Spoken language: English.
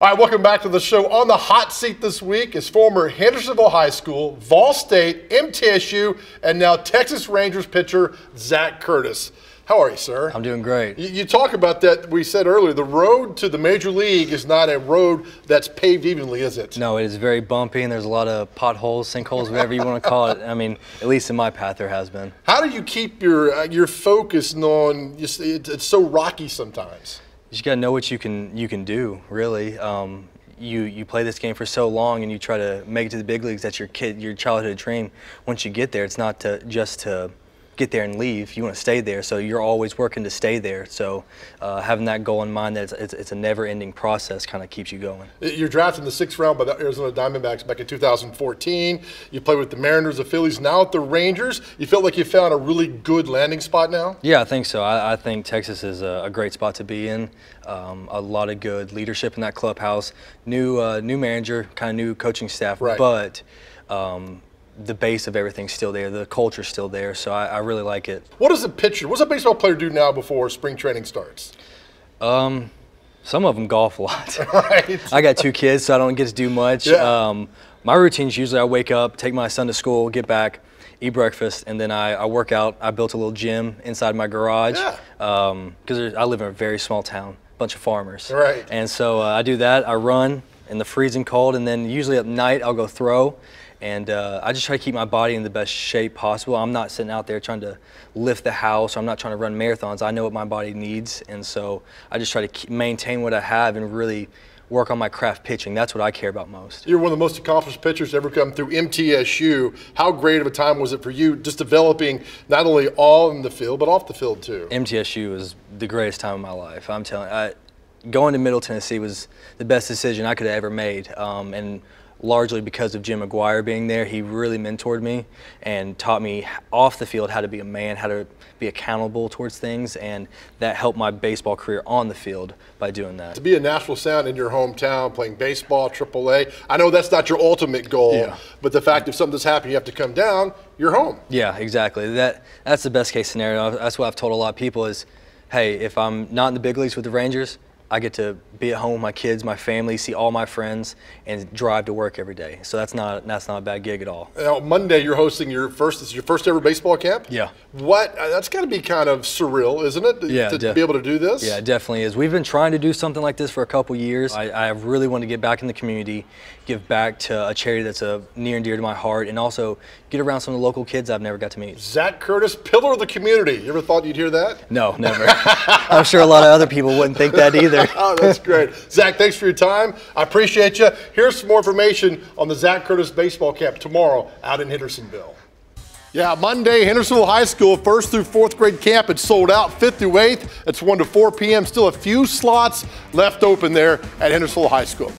All right, welcome back to the show. On the hot seat this week is former Hendersonville High School, Vol State, MTSU, and now Texas Rangers pitcher Zac Curtis. How are you, sir? I'm doing great. You talk about that, we said earlier, the road to the major league is not a road that's paved evenly, is it? No, it is very bumpy, and there's a lot of potholes, sinkholes, whatever you want to call it. I mean, at least in my path there has been. How do you keep your focus on, it's so rocky sometimes? You just got to know what you can do, really. You play this game for so long, and you try to make it to the big leagues. That's your childhood dream. Once you get there, it's not just to get there and leave. You want to stay there, so you're always working to stay there. So having that goal in mind that it's a never-ending process kind of keeps you going. You're drafted in the 6th round by the Arizona Diamondbacks back in 2014. You played with the Mariners, the Phillies, now at the Rangers. You felt like you found a really good landing spot now? Yeah, I think so. I think Texas is a great spot to be in. A lot of good leadership in that clubhouse. New manager, kind of new coaching staff, right. But the base of everything's still there. The culture's still there, so I really like it. What does a pitcher, what's a baseball player do now before spring training starts? Some of them golf a lot. Right. I got 2 kids, so I don't get to do much. Yeah. My routine's usually I wake up, take my son to school, get back, eat breakfast, and then I work out. I built a little gym inside my garage because I live in a very small town, bunch of farmers. Right. And so I do that. I run in the freezing cold, and then usually at night I'll go throw. And I just try to keep my body in the best shape possible. I'm not sitting out there trying to lift the house. I'm not trying to run marathons. I know what my body needs, and so I just try to maintain what I have and really work on my craft pitching. That's what I care about most. You're one of the most accomplished pitchers to ever come through MTSU. How great of a time was it for you just developing not only on the field, but off the field too? MTSU was the greatest time of my life. I'm telling you, going to Middle Tennessee was the best decision I could have ever made. And largely because of Jim McGuire being there. He really mentored me and taught me off the field how to be a man, how to be accountable towards things, and that helped my baseball career on the field by doing that. To be a national sound in your hometown, playing baseball, AAA, I know that's not your ultimate goal, but the fact if something's happened, you have to come down, you're home. Yeah, exactly. That's the best case scenario. That's what I've told a lot of people is, hey, if I'm not in the big leagues with the Rangers, I get to be at home with my kids, my family, see all my friends, and drive to work every day. So that's not a bad gig at all. Now, Monday you're hosting your first ever baseball camp? Yeah. That's got to be kind of surreal, isn't it? Yeah. To be able to do this? Yeah, it definitely is. We've been trying to do something like this for a couple years. I really want to get back in the community, give back to a charity that's near and dear to my heart, and also get around some of the local kids I've never got to meet. Zac Curtis, pillar of the community. You ever thought you'd hear that? No, never. I'm sure a lot of other people wouldn't think that either. Oh, that's great. Zac, thanks for your time. I appreciate you. Here's some more information on the Zac Curtis baseball camp tomorrow out in Hendersonville. Yeah, Monday, Hendersonville High School, 1st through 4th grade camp. It's sold out, 5th through 8th. It's 1 to 4 p.m. Still a few slots left open there at Hendersonville High School.